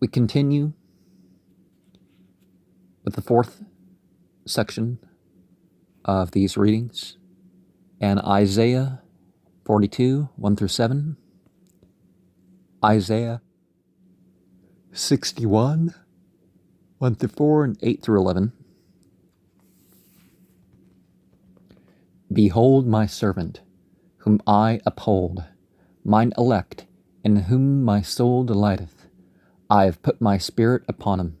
We continue with the fourth section of these readings, and Isaiah 42, 1 through 7, Isaiah 61, 1 through 4, and 8 through 11. Behold my servant, whom I uphold, mine elect, in whom my soul delighteth. I have put my spirit upon him.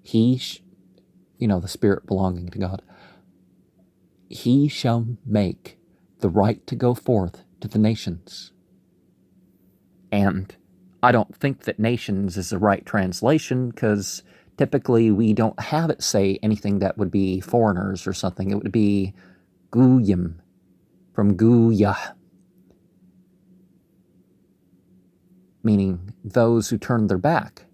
He, the spirit belonging to God. He shall make the right to go forth to the nations. And I don't think that nations is the right translation, because typically we don't have it say anything that would be foreigners or something. It would be Guyim, from Guya, meaning those who turn their back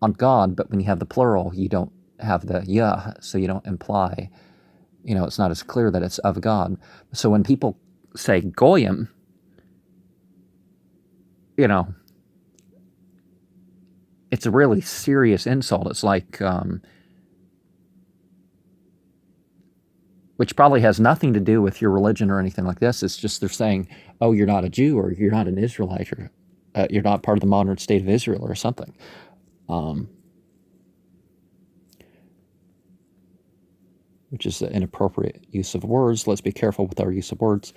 on God. But when you have the plural, you don't have the yah, so you don't imply, it's not as clear that it's of God. So when people say Goyim, it's a really serious insult. It's like, which probably has nothing to do with your religion or anything like this. It's just they're saying, oh, you're not a Jew, or you're not an Israelite, or you're not part of the modern state of Israel or something. Which is an inappropriate use of words. Let's be careful with our use of words.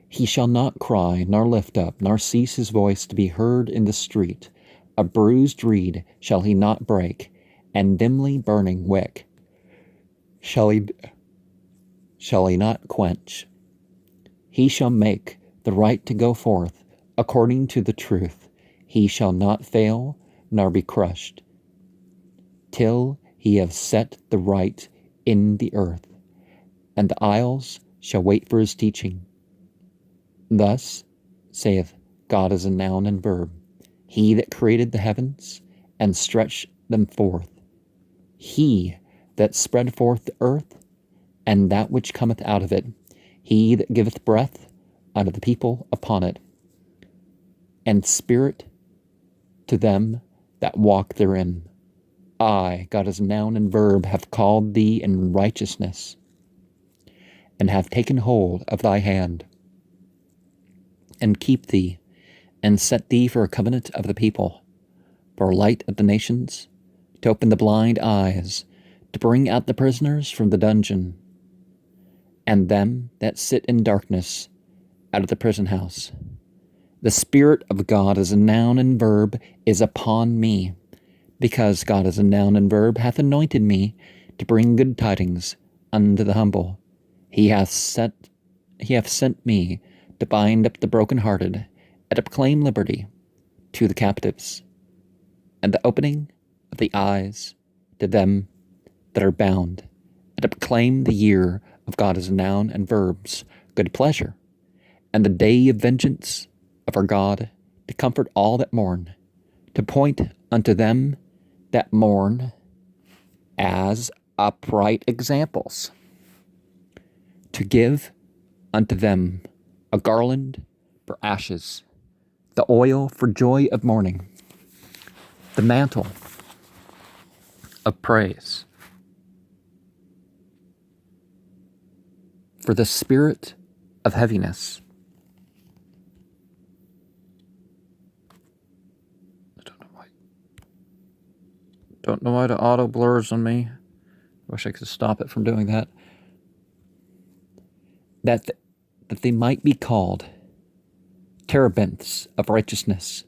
He shall not cry, nor lift up, nor cease his voice to be heard in the street. A bruised reed shall he not break, and dimly burning wick shall he not quench. He shall make the right to go forth according to the truth. He shall not fail, nor be crushed, till he have set the right in the earth, and the isles shall wait for his teaching. Thus saith God as a noun and verb, he that created the heavens and stretched them forth, he that spread forth the earth and that which cometh out of it, he that giveth breath unto the people upon it, and spirit to them that walk therein. I, God as a noun and verb, have called thee in righteousness, and have taken hold of thy hand, and keep thee, and set thee for a covenant of the people, for a light of the nations, to open the blind eyes, to bring out the prisoners from the dungeon, and them that sit in darkness out of the prison house. The Spirit of God as a noun and verb is upon me, because God as a noun and verb hath anointed me to bring good tidings unto the humble. He hath sent me to bind up the brokenhearted, and to proclaim liberty to the captives, and the opening of the eyes to them that are bound, and to proclaim the year of God as a noun and verbs, good pleasure, and the day of vengeance of our God, to comfort all that mourn, to point unto them that mourn as upright examples, to give unto them a garland for ashes, the oil for joy of mourning, the mantle of praise. For the spirit of heaviness, Don't know why the auto blurs on me. I wish I could stop it from doing that. That they might be called terebinths of righteousness,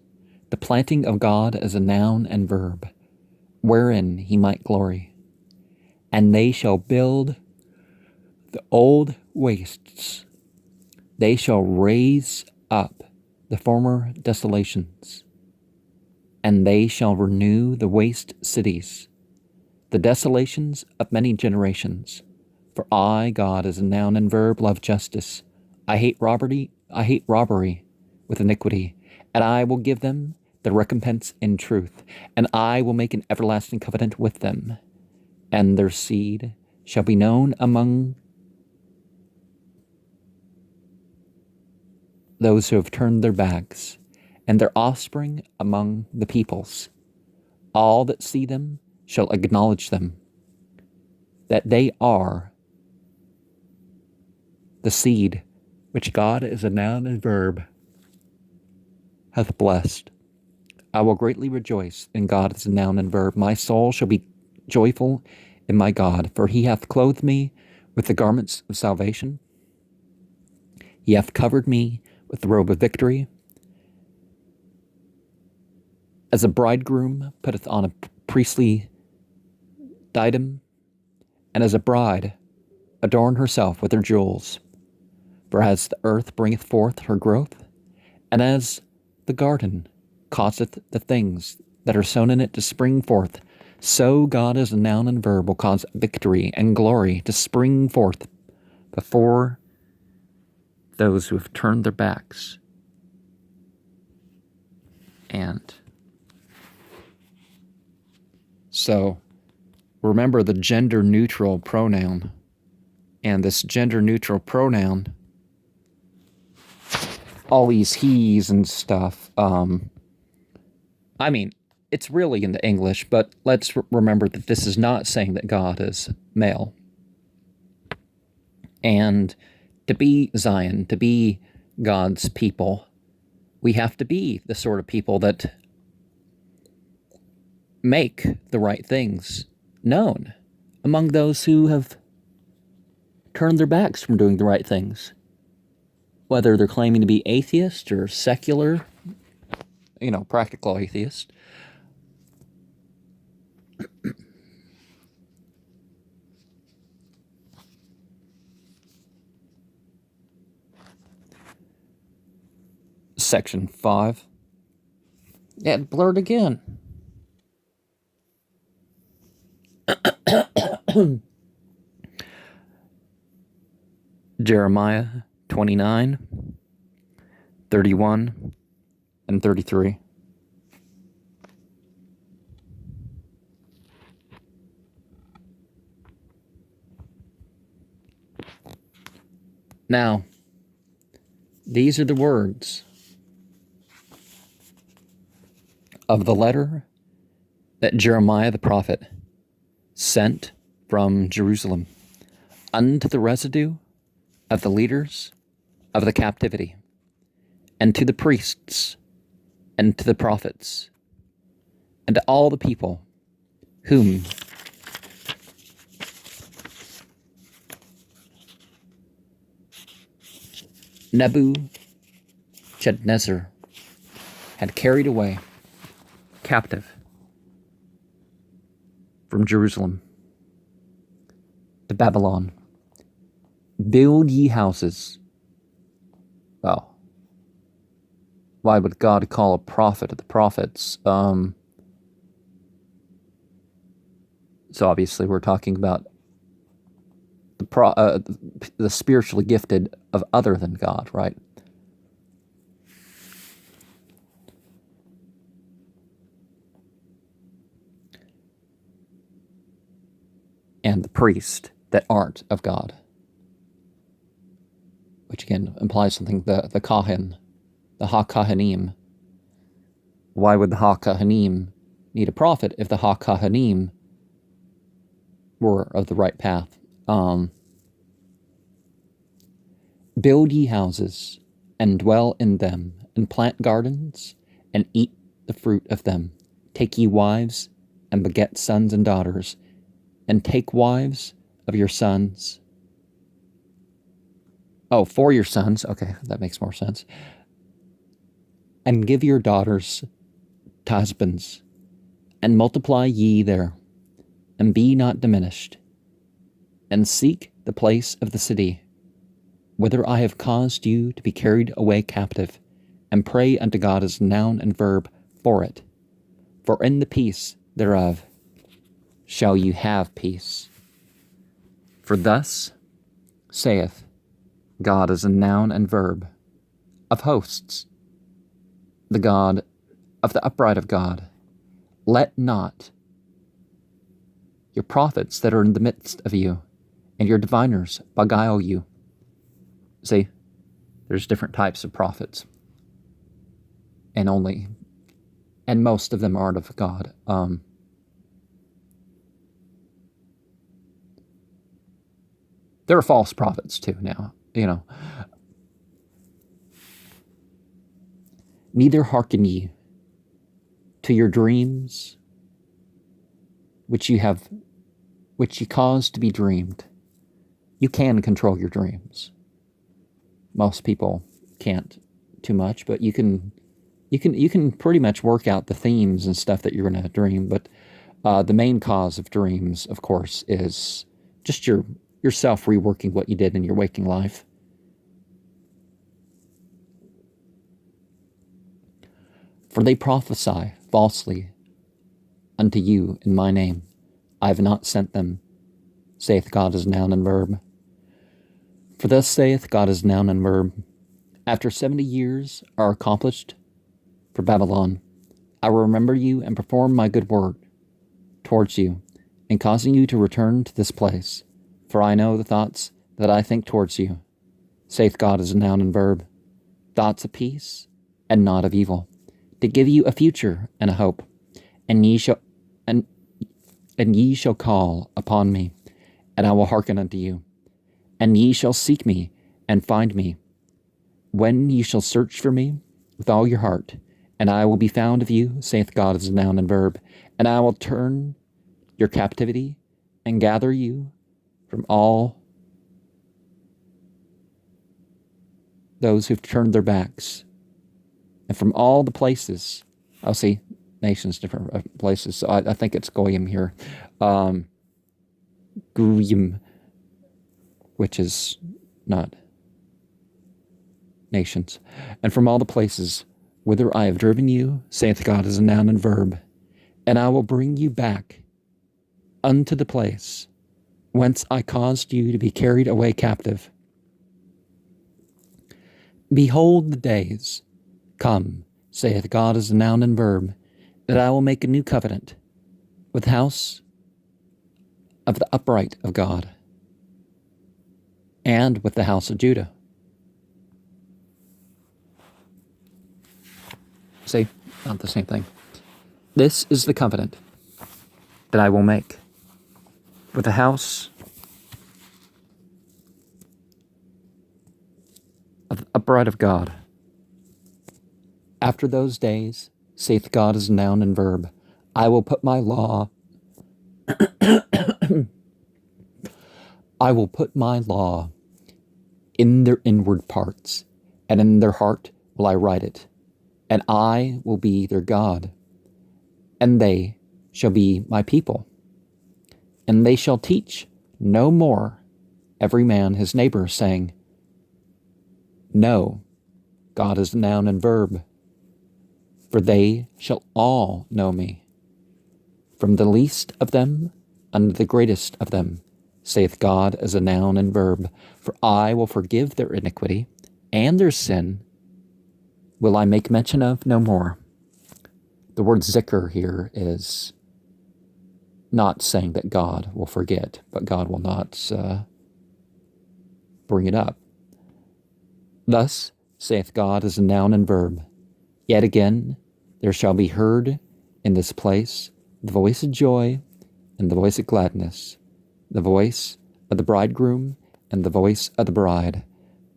the planting of God as a noun and verb, wherein he might glory. And they shall build the old wastes. They shall raise up the former desolations, and they shall renew the waste cities, the desolations of many generations. For I, God, as a noun and verb, love justice. I hate robbery with iniquity, and I will give them the recompense in truth, and I will make an everlasting covenant with them, and their seed shall be known among those who have turned their backs, and their offspring among the peoples. All that see them shall acknowledge them, that they are the seed which God as a noun and verb hath blessed. I will greatly rejoice in God as a noun and verb. My soul shall be joyful in my God, for he hath clothed me with the garments of salvation. He hath covered me with the robe of victory. As a bridegroom putteth on a priestly diadem, and as a bride adorn herself with her jewels. For as the earth bringeth forth her growth, and as the garden causeth the things that are sown in it to spring forth, so God as a noun and verb will cause victory and glory to spring forth before those who have turned their backs. And so remember the gender-neutral pronoun. And this gender-neutral pronoun, all these he's and stuff, it's really in the English, but let's remember that this is not saying that God is male. And to be Zion, to be God's people, we have to be the sort of people that make the right things known among those who have turned their backs from doing the right things. Whether they're claiming to be atheist or secular, practical atheist. Section 5. Yeah, it blurred again. Jeremiah 29, 31, and 33. Now, these are the words of the letter that Jeremiah the prophet sent from Jerusalem unto the residue of the leaders of the captivity, and to the priests, and to the prophets, and to all the people whom Nebuchadnezzar had carried away captive from Jerusalem to Babylon. Build ye houses. Well, why would God call a prophet of the prophets? So obviously we're talking about the spiritually gifted of other than God, right? And the priest that aren't of God. Which again implies something, the Kahan, the Ha-Kahanim. Why would the Ha-Kahanim need a prophet if the Ha-Kahanim were of the right path? Build ye houses, and dwell in them, and plant gardens, and eat the fruit of them. Take ye wives, and beget sons and daughters, and take wives of your sons. Oh, for your sons. Okay, that makes more sense. And give your daughters to husbands, and multiply ye there, and be not diminished, and seek the place of the city, whither I have caused you to be carried away captive, and pray unto God as noun and verb for it. For in the peace thereof shall you have peace. For thus saith God as a noun and verb of hosts, the God of the upright of God. Let not your prophets that are in the midst of you and your diviners beguile you. See, there's different types of prophets. and most of them aren't of God. There are false prophets too now, Neither hearken ye to your dreams, which ye cause to be dreamed. You can control your dreams. Most people can't too much, but you can pretty much work out the themes and stuff that you're going to dream. But the main cause of dreams, of course, is just yourself reworking what you did in your waking life. For they prophesy falsely unto you in my name. I have not sent them, saith God as noun and verb. For thus saith God as noun and verb. After 70 years are accomplished for Babylon, I will remember you and perform my good word towards you, in causing you to return to this place. For I know the thoughts that I think towards you, saith God as a noun and verb, thoughts of peace and not of evil, to give you a future and a hope. And ye shall call upon me, and I will hearken unto you. And ye shall seek me and find me, when ye shall search for me with all your heart. And I will be found of you, saith God as a noun and verb. And I will turn your captivity and gather you from all those who've turned their backs, and from all the places. I'll see nations, different places. So I think it's goyim here. Goyim, which is not nations. And from all the places whither I have driven you, saith God as a noun and verb. And I will bring you back unto the place whence I caused you to be carried away captive. Behold the days come, saith God as a noun and verb, that I will make a new covenant with the house of the upright of God, and with the house of Judah. See, not the same thing. This is the covenant that I will make with the house of the upright of God. After those days, saith God as a noun and verb, I will put my law I will put my law in their inward parts, and in their heart will I write it, and I will be their God, and they shall be my people. And they shall teach no more every man his neighbor, saying, Know God is a noun and verb, for they shall all know me, from the least of them unto the greatest of them, saith God as a noun and verb. For I will forgive their iniquity, and their sin will I make mention of no more. The word zikr here is not saying that God will forget, but God will not bring it up. Thus saith God as a noun and verb. Yet again there shall be heard in this place the voice of joy and the voice of gladness, the voice of the bridegroom and the voice of the bride,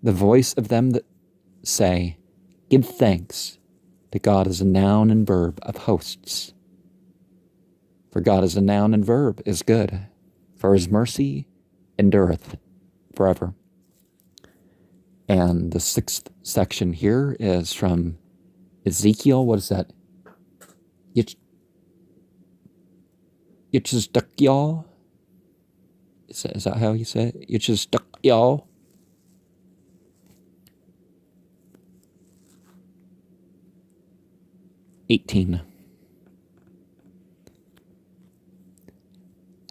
the voice of them that say, Give thanks to God as a noun and verb of hosts. For God as a noun and verb is good, for his mercy endureth forever. And the 6th section here is from Ezekiel. What is that? Yitzhak. Is that how you say it? Yitzhak. 18.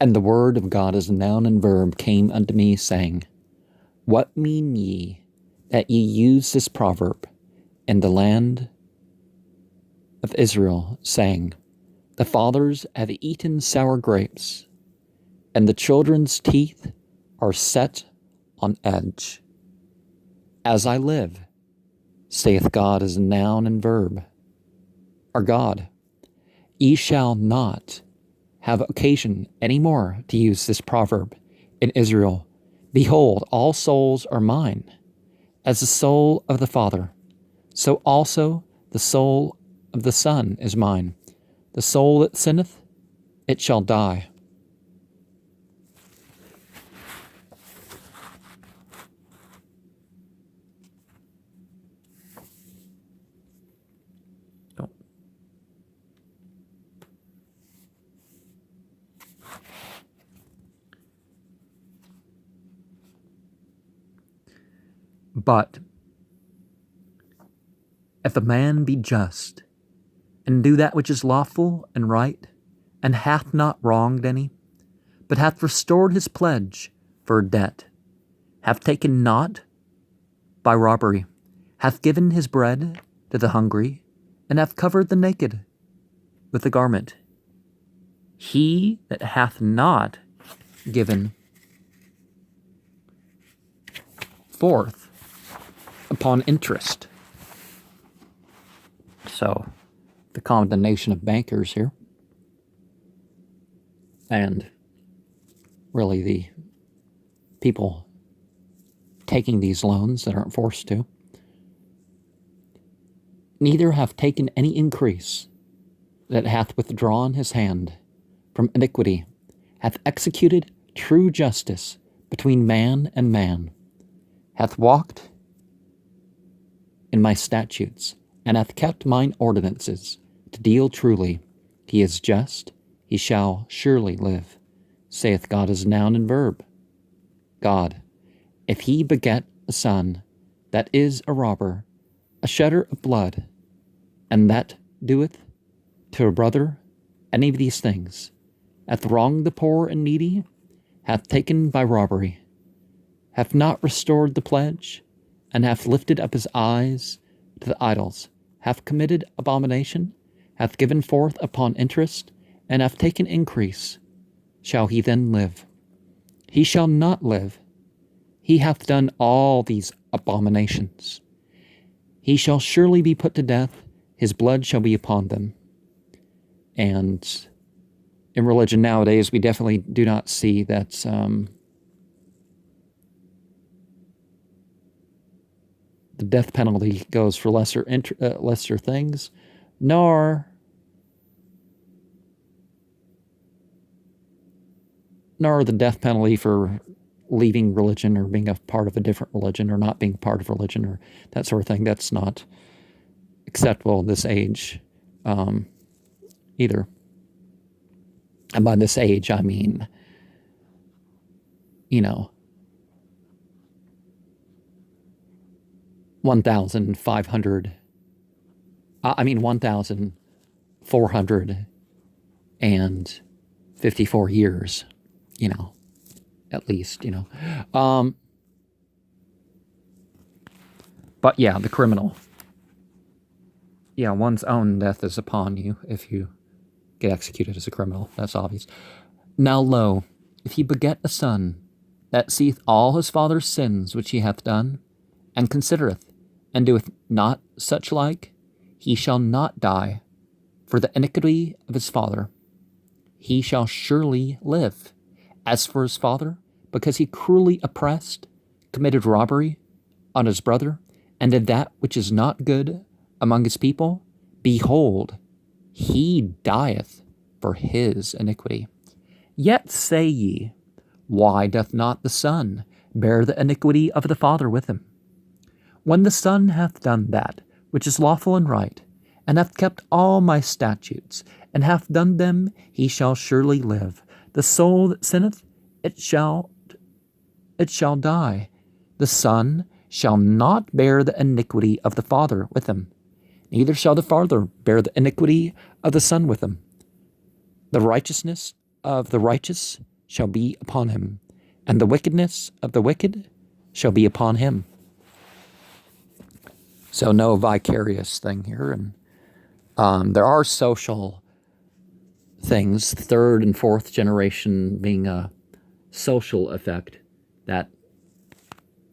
And the word of God as a noun and verb came unto me, saying, What mean ye that ye use this proverb in the land of Israel, saying, The fathers have eaten sour grapes, and the children's teeth are set on edge? As I live, saith God as a noun and verb, our God. Ye shall not have occasion any more to use this proverb in Israel. Behold, all souls are mine. As the soul of the Father, so also the soul of the Son is mine. The soul that sinneth, it shall die. But if a man be just, and do that which is lawful and right, and hath not wronged any, but hath restored his pledge for a debt, hath taken naught by robbery, hath given his bread to the hungry, and hath covered the naked with a garment, he that hath not given forth upon interest. So, the condemnation of bankers here, and really the people taking these loans that aren't forced to, neither have taken any increase, that hath withdrawn his hand from iniquity, hath executed true justice between man and man, hath walked in my statutes, and hath kept mine ordinances, to deal truly. He is just, he shall surely live, saith God as noun and verb. God, if he beget a son that is a robber, a shedder of blood, and that doeth to a brother any of these things, hath wronged the poor and needy, hath taken by robbery, hath not restored the pledge, and hath lifted up his eyes to the idols, hath committed abomination, hath given forth upon interest, and hath taken increase, shall he then live? He shall not live. He hath done all these abominations. He shall surely be put to death, his blood shall be upon them. And in religion nowadays, we definitely do not see that the death penalty goes for lesser things, nor the death penalty for leaving religion or being a part of a different religion or not being part of religion or that sort of thing. That's not acceptable in this age either. And by this age, I mean, 1,454 years, at least, But yeah, the criminal. Yeah, one's own death is upon you if you get executed as a criminal. That's obvious. Now lo, if he beget a son that seeth all his father's sins which he hath done, and considereth, and doeth not such like, he shall not die for the iniquity of his father. He shall surely live. As for his father, because he cruelly oppressed, committed robbery on his brother, and did that which is not good among his people, behold, he dieth for his iniquity. Yet say ye, why doth not the Son bear the iniquity of the Father with him? When the Son hath done that which is lawful and right, and hath kept all my statutes, and hath done them, he shall surely live. The soul that sinneth, it shall die. The Son shall not bear the iniquity of the Father with him, neither shall the Father bear the iniquity of the Son with him. The righteousness of the righteous shall be upon him, and the wickedness of the wicked shall be upon him. So no vicarious thing here. And there are social things, third and fourth generation being a social effect. That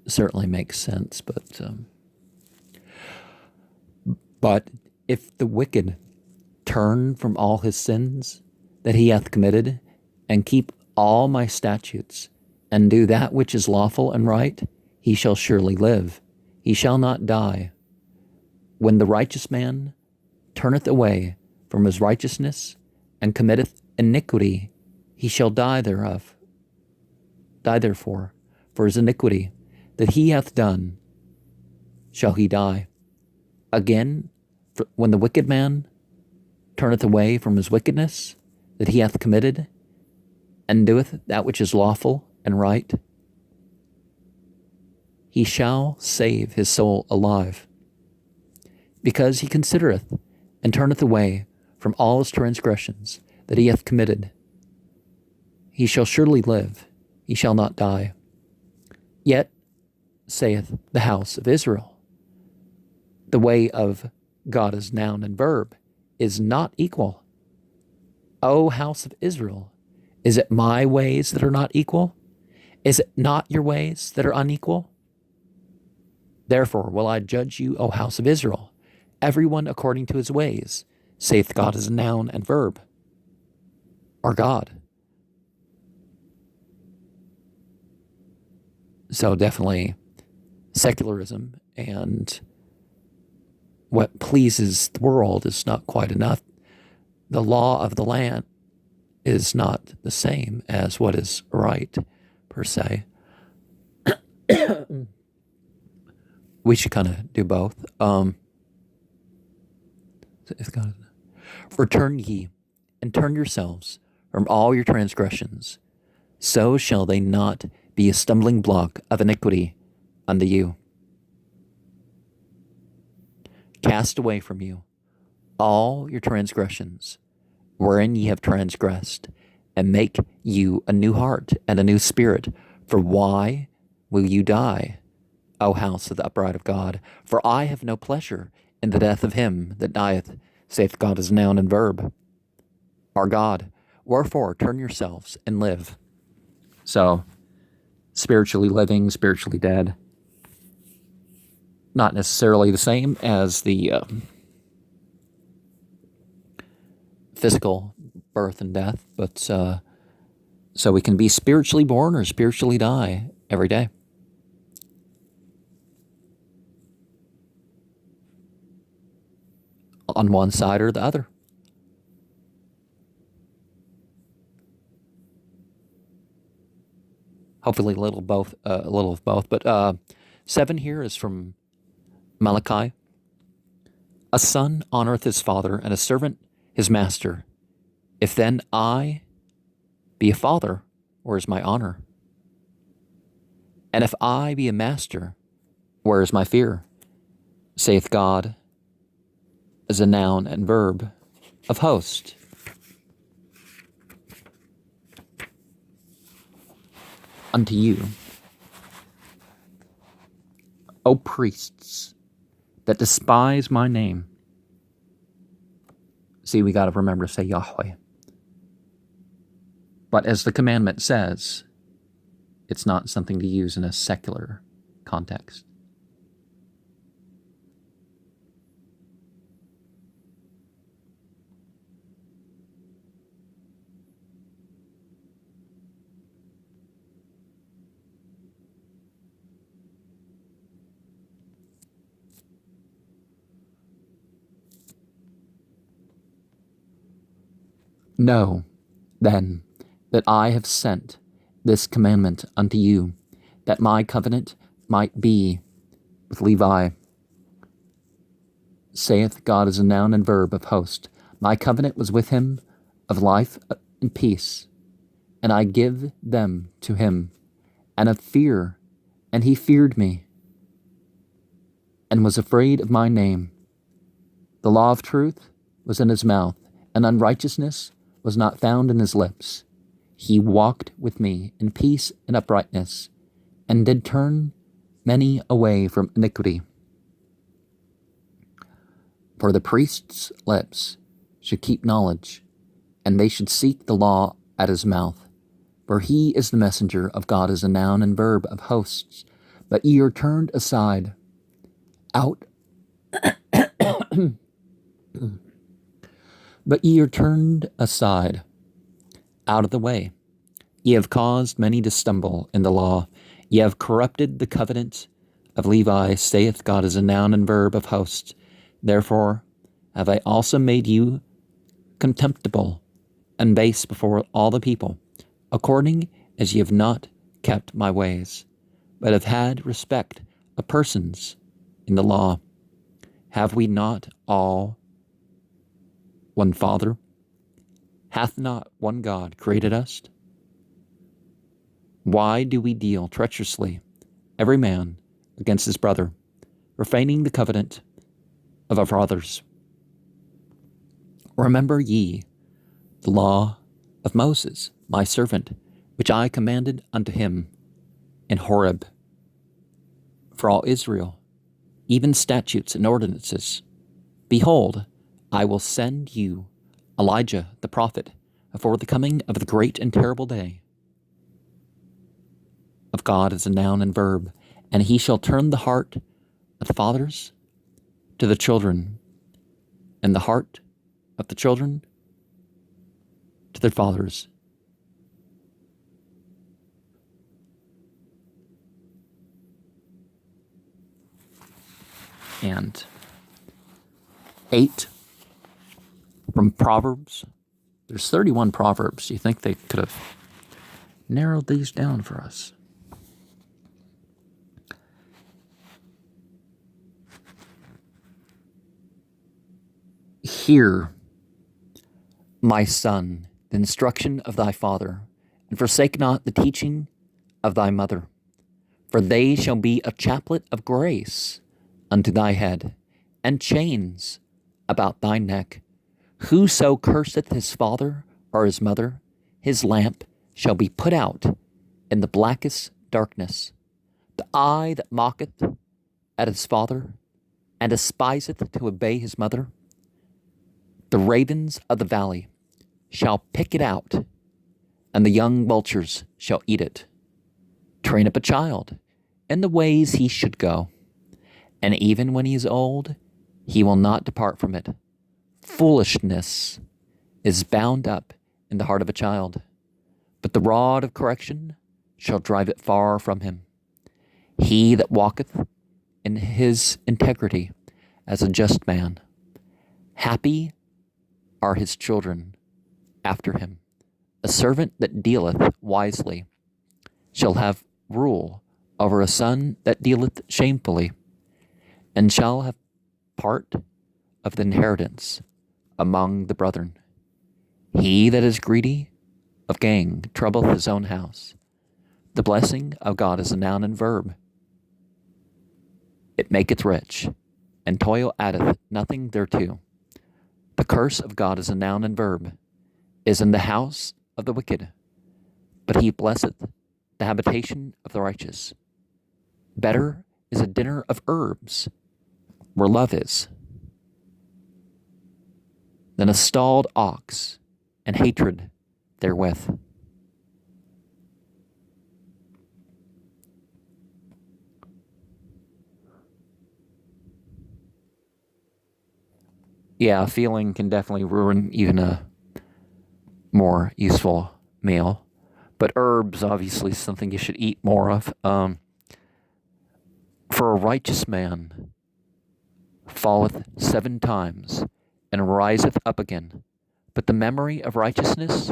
certainly makes sense. But if the wicked turn from all his sins that he hath committed, and keep all my statutes, and do that which is lawful and right, he shall surely live, he shall not die. When the righteous man turneth away from his righteousness, and committeth iniquity, he shall die thereof. Die therefore, for his iniquity that he hath done, shall he die. Again, when the wicked man turneth away from his wickedness that he hath committed, and doeth that which is lawful and right, he shall save his soul alive. Because he considereth and turneth away from all his transgressions that he hath committed, he shall surely live, he shall not die. Yet, saith the house of Israel, the way of God as noun and verb is not equal. O house of Israel, is it my ways that are not equal? Is it not your ways that are unequal? Therefore will I judge you, O house of Israel, everyone according to his ways, saith God as a noun and verb, our God. So definitely secularism and what pleases the world is not quite enough. The law of the land is not the same as what is right, per se. We should kind of do both. Return ye, and turn yourselves from all your transgressions, so shall they not be a stumbling block of iniquity unto you. Cast away from you all your transgressions, wherein ye have transgressed, and make you a new heart and a new spirit. For why will you die, O house of the upright of God? For I have no pleasure in the death of him that dieth, saith God as noun and verb, our God. Wherefore turn yourselves and live. So, spiritually living, spiritually dead, not necessarily the same as the physical birth and death, but so we can be spiritually born or spiritually die every day. On one side or the other. Hopefully a little of both. But 7 here is from Malachi. A son honoreth his father, and a servant his master. If then I be a father, where is my honor? And if I be a master, where is my fear? Saith God as a noun and verb of host. Unto you, O priests, that despise my name. See, we got to remember to say Yahweh. But as the commandment says, it's not something to use in a secular context. Know, then, that I have sent this commandment unto you, that my covenant might be with Levi. Saith God as a noun and verb of host. My covenant was with him of life and peace, and I give them to him, and of fear, and he feared me, and was afraid of my name. The law of truth was in his mouth, and unrighteousness was not found in his lips. He walked with me in peace and uprightness, and did turn many away from iniquity. For the priest's lips should keep knowledge, and they should seek the law at his mouth. For he is the messenger of God as a noun and verb of hosts. But ye are turned aside But ye are turned aside out of the way. Ye have caused many to stumble in the law. Ye have corrupted the covenant of Levi, saith God is a noun and verb of hosts. Therefore have I also made you contemptible and base before all the people, according as ye have not kept my ways, but have had respect of persons in the law. Have we not all one Father? Hath not one God created us? Why do we deal treacherously, every man against his brother, profaning the covenant of our fathers? Remember ye the law of Moses, my servant, which I commanded unto him in Horeb, for all Israel, even statutes and ordinances. Behold, I will send you Elijah the prophet before the coming of the great and terrible day of God is a noun and verb, and he shall turn the heart of the fathers to the children, and the heart of the children to their fathers. And 8 from Proverbs. There's 31 Proverbs. You think they could have narrowed these down for us? Hear, my son, the instruction of thy father, and forsake not the teaching of thy mother. For they shall be a chaplet of grace unto thy head, and chains about thy neck. Whoso curseth his father or his mother, his lamp shall be put out in the blackest darkness. The eye that mocketh at his father, and despiseth to obey his mother, the ravens of the valley shall pick it out, and the young vultures shall eat it. Train up a child in the ways he should go, and even when he is old, he will not depart from it. Foolishness is bound up in the heart of a child, but the rod of correction shall drive it far from him. He that walketh in his integrity as a just man, happy are his children after him. A servant that dealeth wisely shall have rule over a son that dealeth shamefully, and shall have part of the inheritance among the brethren. He that is greedy of gain troubleth his own house. The blessing of God is a noun and verb. It maketh rich, and toil addeth nothing thereto. The curse of God is a noun and verb, is in the house of the wicked, but he blesseth the habitation of the righteous. Better is a dinner of herbs, where love is, than a stalled ox, and hatred therewith. Yeah, feeling can definitely ruin even a more useful meal. But herbs, obviously, is something you should eat more of. For a righteous man falleth 7 times, and riseth up again. But the memory of righteousness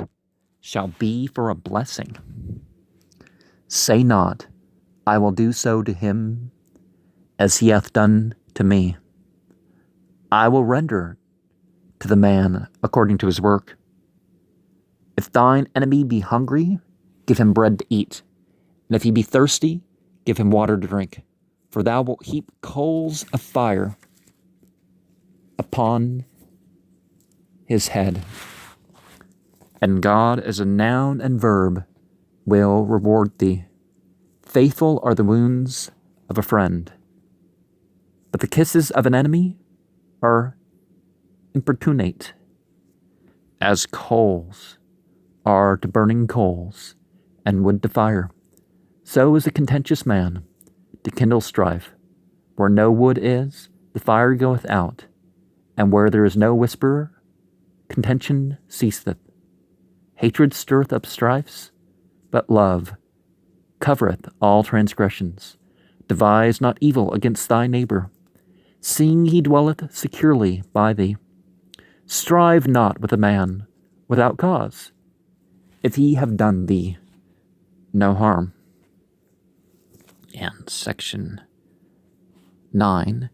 shall be for a blessing. Say not, I will do so to him as he hath done to me. I will render to the man according to his work. If thine enemy be hungry, give him bread to eat, and if he be thirsty, give him water to drink. For thou wilt heap coals of fire upon his head. And God, as a noun and verb, will reward thee. Faithful are the wounds of a friend, but the kisses of an enemy are importunate. As coals are to burning coals, and wood to fire, so is a contentious man to kindle strife. Where no wood is, the fire goeth out, and where there is no whisperer, contention ceaseth. Hatred stirreth up strifes, but love covereth all transgressions. Devise not evil against thy neighbor, seeing he dwelleth securely by thee. Strive not with a man without cause, if he have done thee no harm. And section 9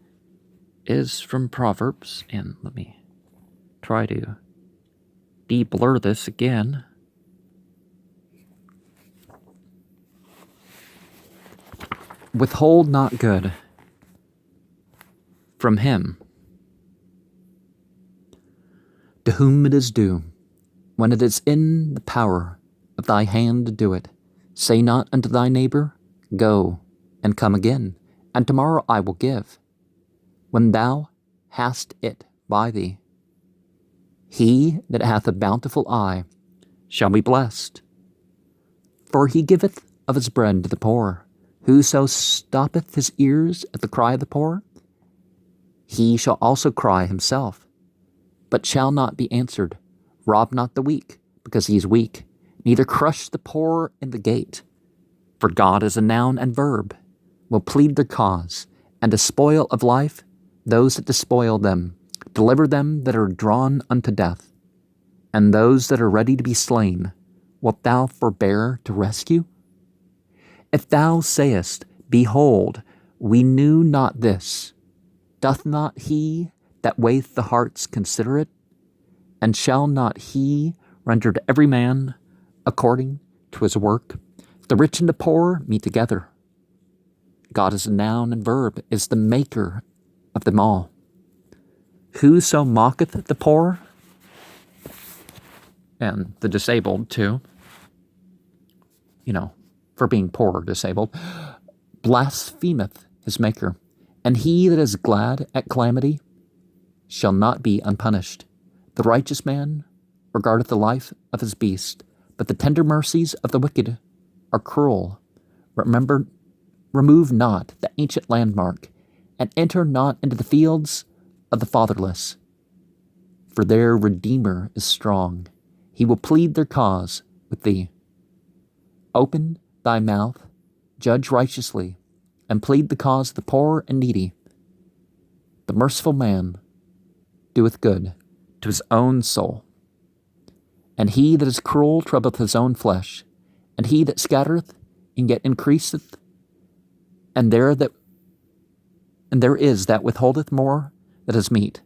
is from Proverbs, and let me try to de-blur this again. Withhold not good from him to whom it is due, when it is in the power of thy hand to do it. Say not unto thy neighbor, Go and come again, and tomorrow I will give, when thou hast it by thee. He that hath a bountiful eye shall be blessed, for he giveth of his bread to the poor. Whoso stoppeth his ears at the cry of the poor, he shall also cry himself, but shall not be answered. Rob not the weak, because he is weak, neither crush the poor in the gate. For God is a noun and verb, will plead their cause, and despoil of life those that despoil them. Deliver them that are drawn unto death, and those that are ready to be slain, wilt thou forbear to rescue? If thou sayest, Behold, we knew not this, doth not he that weigheth the hearts consider it? And shall not he render to every man according to his work? The rich and the poor meet together. God is a noun and verb, is the maker of them all. Whoso mocketh the poor, and the disabled too, for being poor or disabled, blasphemeth his maker. And he that is glad at calamity shall not be unpunished. The righteous man regardeth the life of his beast, but the tender mercies of the wicked are cruel. Remove not the ancient landmark, and enter not into the fields of the fatherless. For their Redeemer is strong. He will plead their cause with thee. Open thy mouth, judge righteously, and plead the cause of the poor and needy. The merciful man doeth good to his own soul, and he that is cruel troubleth his own flesh. And he that scattereth and yet increaseth, and there is that withholdeth more that is meat,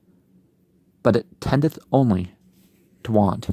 but it tendeth only to want.